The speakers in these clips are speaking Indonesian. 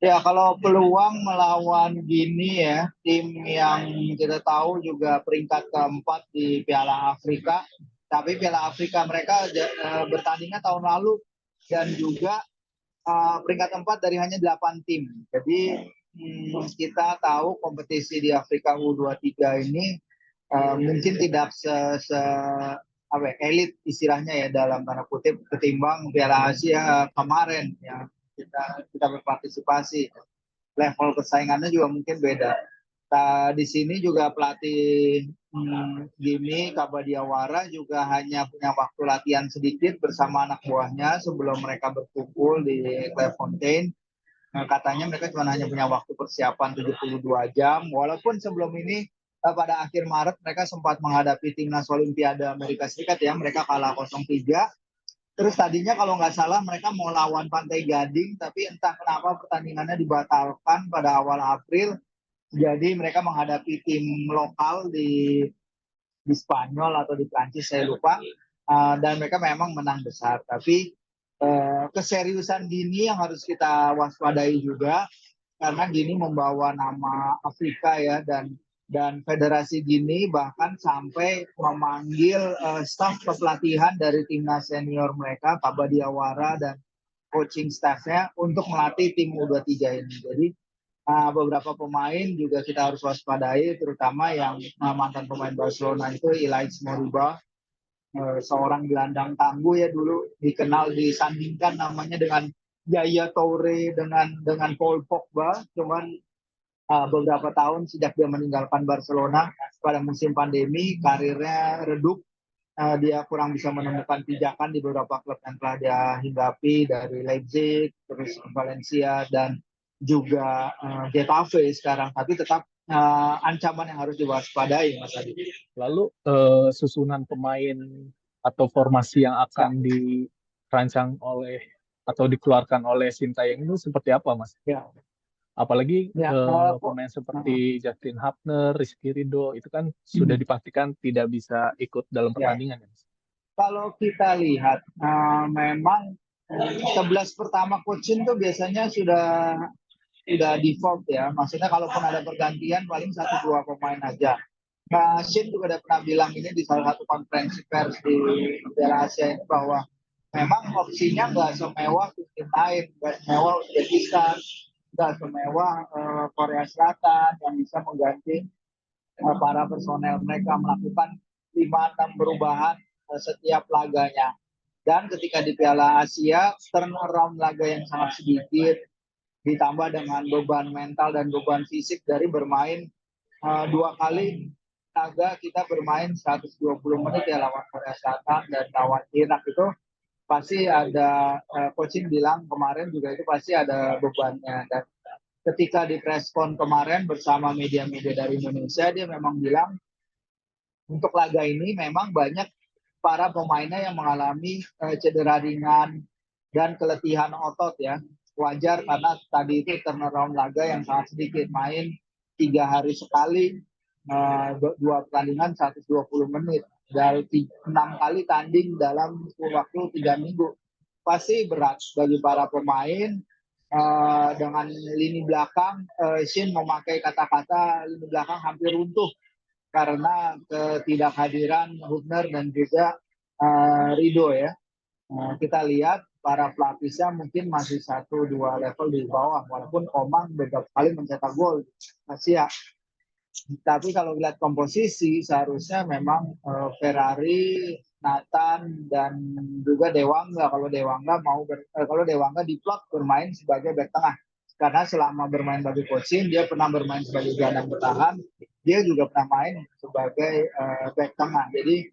Ya, kalau peluang melawan Gini ya, tim yang kita tahu juga peringkat keempat di Piala Afrika, tapi Piala Afrika mereka bertandingnya tahun lalu dan juga peringkat keempat dari hanya 8 tim. Jadi kita tahu kompetisi di Afrika U23 ini mungkin tidak apa ya, elit istilahnya ya dalam tanda kutip ketimbang Piala Asia kemarin yang kita berpartisipasi, level persaingannya juga mungkin beda. Nah, di sini juga pelatih Jimmy Kabadiawara juga hanya punya waktu latihan sedikit bersama anak buahnya sebelum mereka berkumpul di Clairefontaine. Nah, katanya mereka cuma hanya punya waktu persiapan 72 jam, walaupun sebelum ini pada akhir Maret mereka sempat menghadapi timnas Olimpiade Amerika Serikat ya, mereka kalah 0-3. Terus tadinya kalau nggak salah mereka mau lawan Pantai Gading, tapi entah kenapa pertandingannya dibatalkan pada awal April. Jadi mereka menghadapi tim lokal di Spanyol atau di Prancis, saya lupa. Dan mereka memang menang besar. Tapi keseriusan Gini yang harus kita waspadai juga, karena Gini membawa nama Afrika ya, dan Federasi Gini bahkan sampai memanggil staf kepelatihan dari timnas senior mereka, Pak Badiawara dan coaching staffnya untuk melatih tim U23 ini. Jadi beberapa pemain juga kita harus waspadai, terutama yang mantan pemain Barcelona itu Ilaix Moriba, seorang gelandang tangguh ya, dulu dikenal disandingkan namanya dengan Yaya Toure, dengan Paul Pogba. Cuman beberapa tahun sejak dia meninggalkan Barcelona pada musim pandemi, karirnya redup. Dia kurang bisa menemukan pijakan di beberapa klub yang telah dia hinggapi, dari Leipzig, terus Valencia, dan juga Getafe sekarang. Tapi tetap ancaman yang harus diwaspadai, Mas Adi. Lalu susunan pemain atau formasi yang Ya, akan dirancang oleh atau dikeluarkan oleh Sintayong itu seperti apa, Mas? ya, Apalagi ya. pemain seperti Justin Hapner, Rizky Ridho itu kan sudah dipastikan tidak bisa ikut dalam Ya, pertandingan, ya, Mas? kalau kita lihat, memang 11 pertama coaching tuh biasanya sudah default ya. Maksudnya kalaupun ada pergantian paling satu dua pemain aja. Nah, Shin juga udah pernah bilang ini di salah satu konferensi pers di Piala Asia ini, bahwa memang opsinya nggak semewah tim lain, nggak semewah Uzbekistan, nggak semewah Korea Selatan yang bisa mengganti para personel mereka, melakukan 5-6 perubahan setiap laganya. Dan ketika di Piala Asia, turnaround laga yang sangat sedikit, ditambah dengan beban mental dan beban fisik dari bermain dua kali laga kita bermain 120 menit ya lawan Korea Selatan dan lawan Irak, itu pasti ada, coaching bilang kemarin juga itu pasti ada bebannya. Dan ketika di preskon kemarin bersama media-media dari Indonesia, dia memang bilang untuk laga ini memang banyak para pemainnya yang mengalami cedera ringan dan keletihan otot ya. Wajar karena tadi itu turnaround laga yang sangat sedikit, main 3 hari sekali, dua pertandingan 120 menit dari 6 kali tanding dalam waktu 3 minggu. Pasti berat bagi para pemain. Dengan lini belakang, Shin memakai kata-kata lini belakang hampir runtuh karena ketidakhadiran Hubner dan juga Rido ya. Kita lihat para pelapisnya mungkin masih satu dua level di bawah, walaupun Komang beberapa kali mencetak gol masih ya. Tapi kalau lihat komposisi seharusnya memang Ferrari, Nathan, dan juga Dewangga. Kalau Dewangga diplot bermain sebagai back tengah, karena selama bermain bagi coaching dia pernah bermain sebagai gelandang bertahan, dia juga pernah main sebagai back tengah. Jadi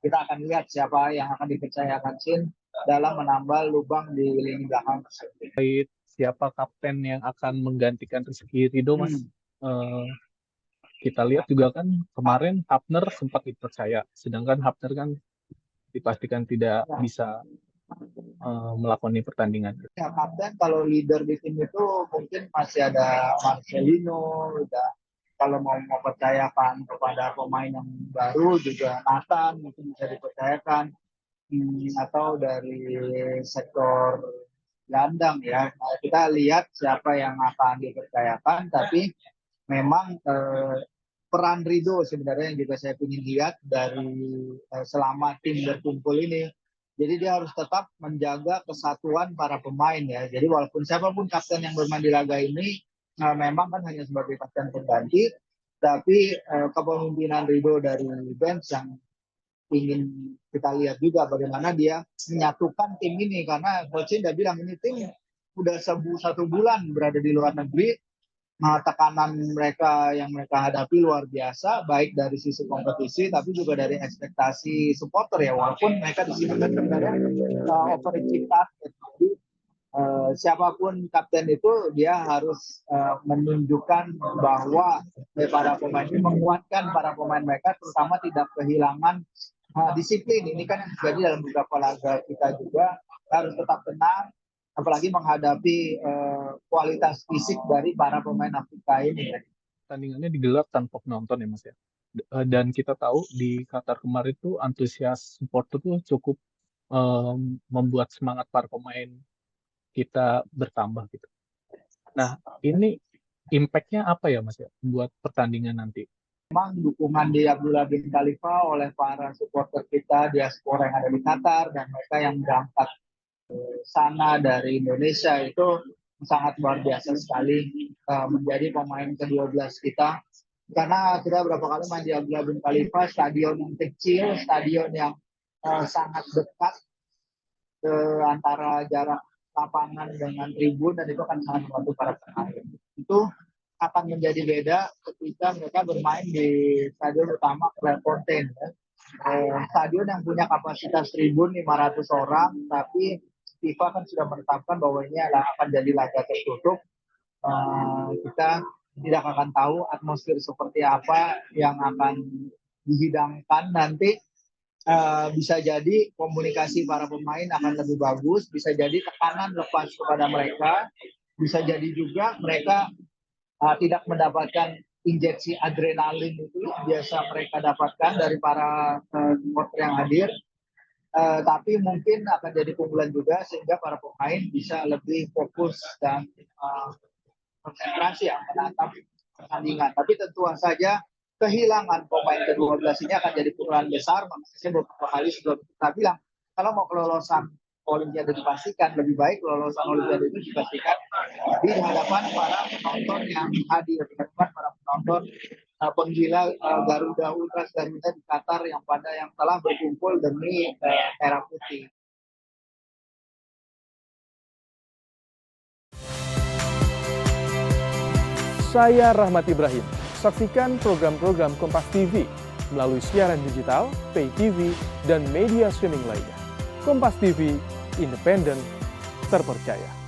kita akan lihat siapa yang akan dipercayakan Shin dalam menambal lubang di lini belakang tersebut. Siapa kapten yang akan menggantikan Rizky Ridho, Mas? Hmm. Eh, kita lihat juga kan kemarin Hapner sempat dipercaya, sedangkan Hapner kan dipastikan tidak Ya, bisa melakoni pertandingan. ya, kapten kalau leader di tim itu mungkin masih ada Marcelino, udah, kalau mau mempercayakan kepada pemain yang baru juga Nathan mungkin bisa dipercayakan, atau dari sektor gelandang ya. Nah, kita lihat siapa yang akan dipercayakan, tapi memang peran Rido sebenarnya yang juga saya ingin lihat dari selama tim berkumpul ini. Jadi dia harus tetap menjaga kesatuan para pemain ya. Jadi walaupun siapapun kapten yang bermain di laga ini memang kan hanya sebagai kapten pengganti, tapi kepemimpinan Rido dari bench yang ingin kita lihat juga bagaimana dia menyatukan tim ini, karena coach udah bilang ini tim udah 1 bulan berada di luar negeri. Tekanan mereka yang mereka hadapi luar biasa, baik dari sisi kompetisi tapi juga dari ekspektasi supporter ya, walaupun mereka di sini kan sebenarnya overachieve target. Jadi siapapun kapten itu dia harus menunjukkan bahwa para pemain ini menguatkan para pemain mereka, terutama tidak kehilangan disiplin. Ini kan yang terjadi dalam beberapa laga kita juga, harus tetap tenang apalagi menghadapi kualitas fisik dari para pemain Afrika ini. Pertandingannya digelar tanpa penonton ya Mas ya. Dan kita tahu di Qatar kemarin tuh antusias supporter tuh cukup membuat semangat para pemain kita bertambah gitu. Nah, ini impact-nya apa ya Mas ya buat pertandingan nanti? Memang dukungan di Abdullah bin Khalifa oleh para supporter kita diaspora yang ada di Qatar dan mereka yang berangkat sana dari Indonesia itu sangat luar biasa sekali, menjadi pemain ke-12 kita, karena kita berapa kali main di Abdullah bin Khalifa, stadion yang kecil, stadion yang sangat dekat antara jarak lapangan dengan tribun, dan itu akan sangat membantu para pemain. Itu akan menjadi beda ketika mereka bermain di stadion utama Clairefontaine ya. Stadion yang punya kapasitas tribun 500 orang, tapi FIFA kan sudah menetapkan bahwa ini akan jadi laga tertutup. Kita tidak akan tahu atmosfer seperti apa yang akan dihidangkan nanti. Bisa jadi komunikasi para pemain akan lebih bagus, bisa jadi tekanan lepas kepada mereka, bisa jadi juga mereka tidak mendapatkan injeksi adrenalin itu biasa mereka dapatkan dari para supporter yang hadir. Tapi mungkin akan jadi pukulan juga sehingga para pemain bisa lebih fokus dan konsentrasi ya menatap pertandingan. Tapi tentu saja kehilangan pemain ke-12 ini akan jadi pukulan besar. Makanya beberapa kali sudah kita bilang kalau mau kelolosan Olimpiade dipastikan, lebih baik kelolosan Olimpiade itu dipastikan di hadapan para penonton yang hadir, di hadapan para penonton penggila Garuda Ultras Garuda di Qatar yang telah berkumpul demi merah putih. Saya Rahmat Ibrahim. Saksikan program-program Kompas TV melalui siaran digital, pay TV, dan media streaming lainnya. Kompas TV, independen, terpercaya.